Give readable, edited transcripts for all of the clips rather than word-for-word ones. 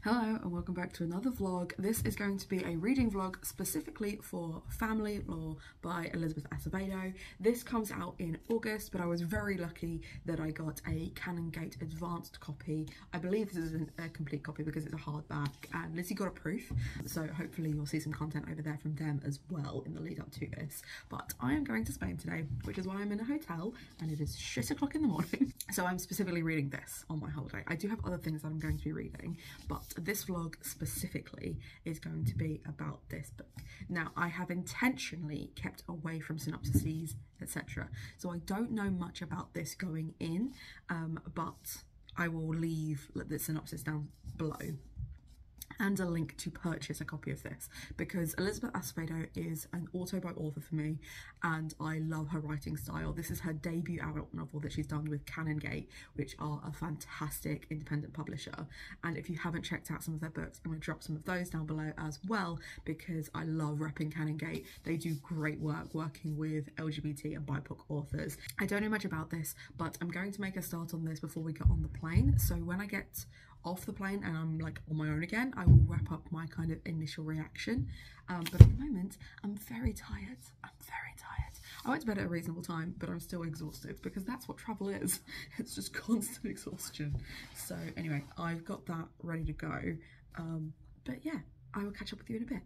Hello and welcome back to another vlog. This is going to be a reading vlog specifically for Family Law by Elizabeth Acevedo. This comes out in August, but I was very lucky that I got a Canongate advanced copy. I believe this is a complete copy because it's a hardback, and Lizzie got a proof, so hopefully you'll see some content over there from them as well in the lead up to this. But I am going to Spain today, which is why I'm in a hotel, and it is shit o'clock in the morning. So I'm specifically reading this on my holiday. I do have other things that I'm going to be reading, but this vlog specifically is going to be about this book. Now, I have intentionally kept away from synopsises, etc. So I don't know much about this going in, but I will leave the synopsis down below and a link to purchase a copy of this, because Elizabeth Acevedo is an auto-bio author for me and I love her writing style. This is her debut adult novel that she's done with Canongate, which are a fantastic independent publisher, and if you haven't checked out some of their books, I'm going to drop some of those down below as well, because I love repping Canongate. They do great work working with LGBT and BIPOC authors. I don't know much about this, but I'm going to make a start on this before we get on the plane, so when I get off the plane and I'm like on my own again, I will wrap up my kind of initial reaction, but at the moment I'm very tired. I went to bed at a reasonable time, but I'm still exhausted because that's what travel is. It's just constant exhaustion. So anyway, I've got that ready to go, but yeah, I will catch up with you in a bit.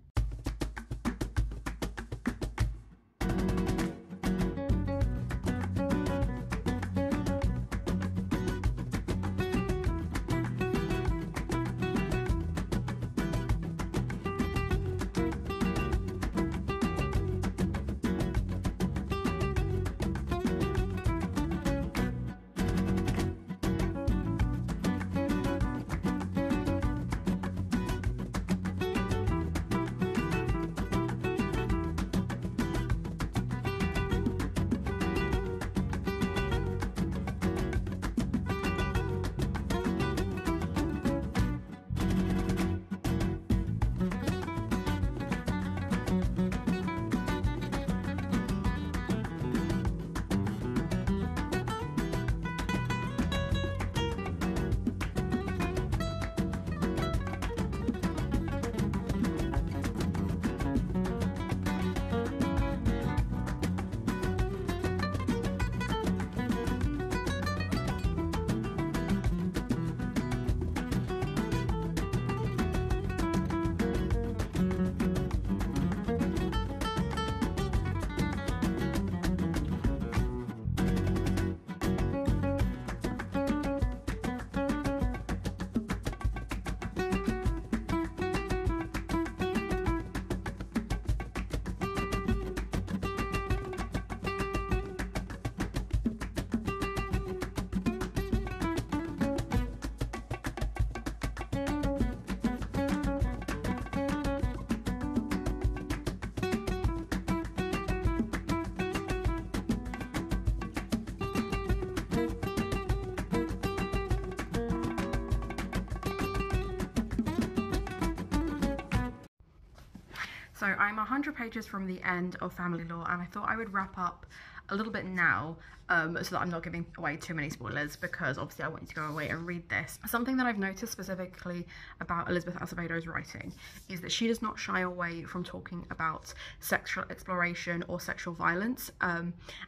So I'm 100 pages from the end of Family Law, and I thought I would wrap up a little bit now, so that I'm not giving away too many spoilers, because obviously I want you to go away and read this. Something that I've noticed specifically about Elizabeth Acevedo's writing is that she does not shy away from talking about sexual exploration or sexual violence,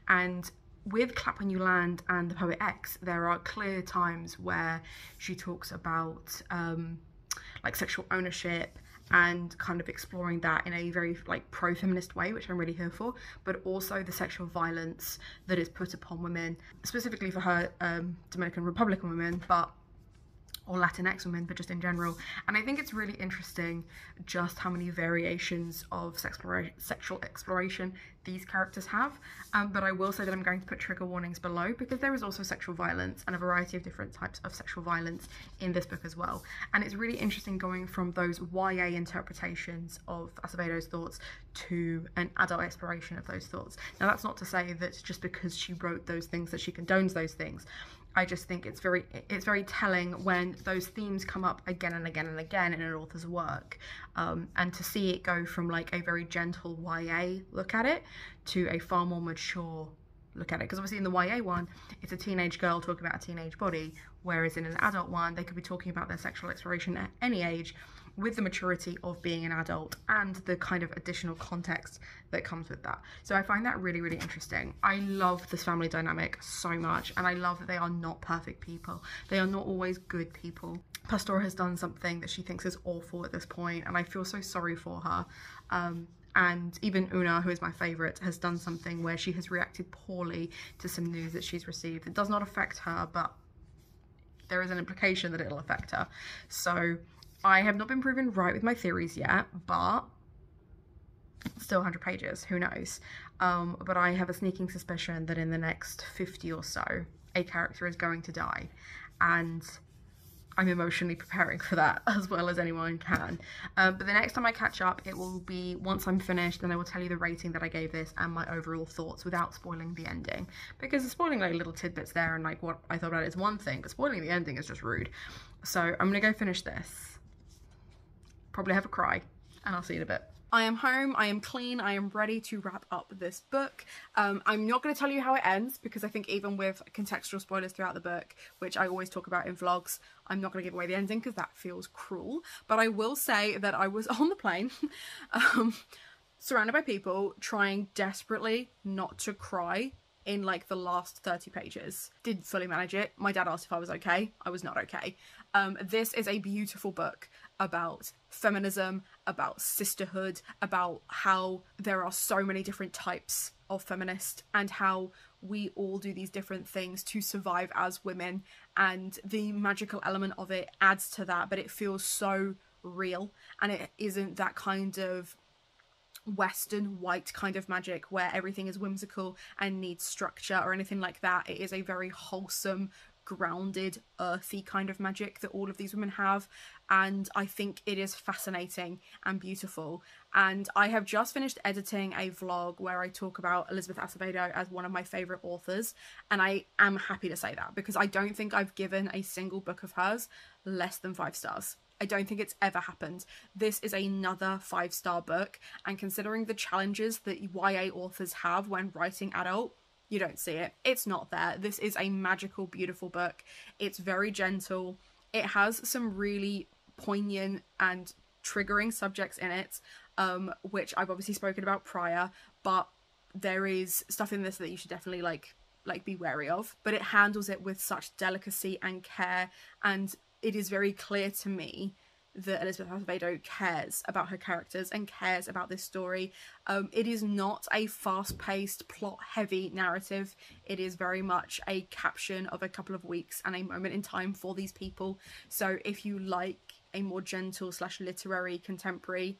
and with Clap When You Land and the poet X, there are clear times where she talks about like sexual ownership and kind of exploring that in a very like pro-feminist way, which I'm really here for, but also the sexual violence that is put upon women, specifically for her Dominican Republican women, or Latinx women, but just in general. And I think it's really interesting just how many variations of sexual exploration these characters have. But I will say that I'm going to put trigger warnings below, because there is also sexual violence and a variety of different types of sexual violence in this book as well. And it's really interesting going from those YA interpretations of Acevedo's thoughts to an adult exploration of those thoughts. Now, that's not to say that just because she wrote those things that she condones those things. I just think it's very telling when those themes come up again and again and again in an author's work, and to see it go from like a very gentle YA look at it to a far more mature look at it. Because obviously in the YA one, it's a teenage girl talking about a teenage body, whereas in an adult one, they could be talking about their sexual exploration at any age with the maturity of being an adult and the kind of additional context that comes with that. So I find that really, really interesting. I love this family dynamic so much, and I love that they are not perfect people. They are not always good people. Pastora has done something that she thinks is awful at this point, and I feel so sorry for her. And even Una, who is my favourite, has done something where she has reacted poorly to some news that she's received. It does not affect her, but there is an implication that it'll affect her. So I have not been proven right with my theories yet, but still 100 pages, who knows? But I have a sneaking suspicion that in the next 50 or so, a character is going to die. And I'm emotionally preparing for that as well as anyone can. But the next time I catch up, it will be once I'm finished, and I will tell you the rating that I gave this and my overall thoughts without spoiling the ending. Because spoiling like little tidbits there and like what I thought about it is one thing, but spoiling the ending is just rude. So I'm gonna go finish this. Probably have a cry, and I'll see you in a bit. I am home, I am clean, I am ready to wrap up this book. I'm not going to tell you how it ends, because I think even with contextual spoilers throughout the book, which I always talk about in vlogs, I'm not going to give away the ending because that feels cruel. But I will say that I was on the plane, surrounded by people, trying desperately not to cry in like the last 30 pages. Did fully manage it. My dad asked if I was okay. I was not okay. This is a beautiful book about feminism, about sisterhood, about how there are so many different types of feminist and how we all do these different things to survive as women, and the magical element of it adds to that, but it feels so real, and it isn't that kind of Western white kind of magic where everything is whimsical and needs structure or anything like that. It is a very wholesome, grounded, earthy kind of magic that all of these women have, and I think it is fascinating and beautiful. And I have just finished editing a vlog where I talk about Elizabeth Acevedo as one of my favourite authors, and I am happy to say that because I don't think I've given a single book of hers less than 5 stars. I don't think it's ever happened. This is another 5-star book, and considering the challenges that YA authors have when writing adult, you don't see it. It's not there. This is a magical, beautiful book. It's very gentle. It has some really poignant and triggering subjects in it, which I've obviously spoken about prior, but there is stuff in this that you should definitely like be wary of. But it handles it with such delicacy and care, and it is very clear to me that Elizabeth Acevedo cares about her characters and cares about this story. It is not a fast-paced, plot-heavy narrative. It is very much a caption of a couple of weeks and a moment in time for these people. So if you like a more gentle / literary contemporary,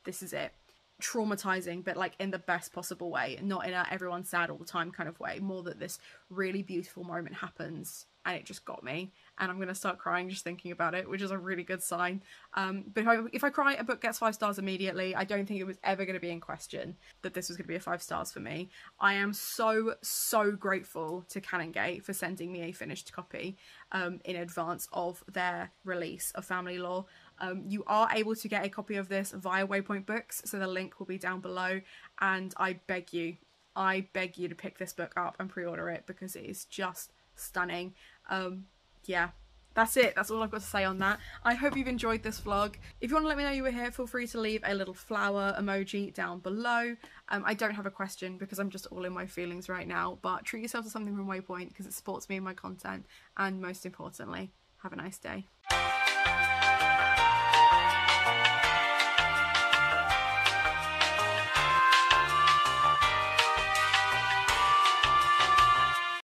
this is it. Traumatizing, but like in the best possible way, not in a everyone's sad all the time kind of way. More that this really beautiful moment happens and it just got me, and I'm gonna start crying just thinking about it, which is a really good sign. But if I cry, a book gets 5 stars immediately. I don't think it was ever going to be in question that this was going to be a 5 stars for me. I am so grateful to 𝓛𝓸𝓻𝓮 for sending me a finished copy in advance of their release of Family Law. You are able to get a copy of this via Waypoint Books, so the link will be down below, and I beg you to pick this book up and pre-order it because it is just stunning. Yeah, that's it. That's all I've got to say on that. I hope you've enjoyed this vlog. If you want to let me know you were here, feel free to leave a little flower emoji down below. I don't have a question because I'm just all in my feelings right now, but treat yourself to something from Waypoint because it supports me and my content, and most importantly, have a nice day.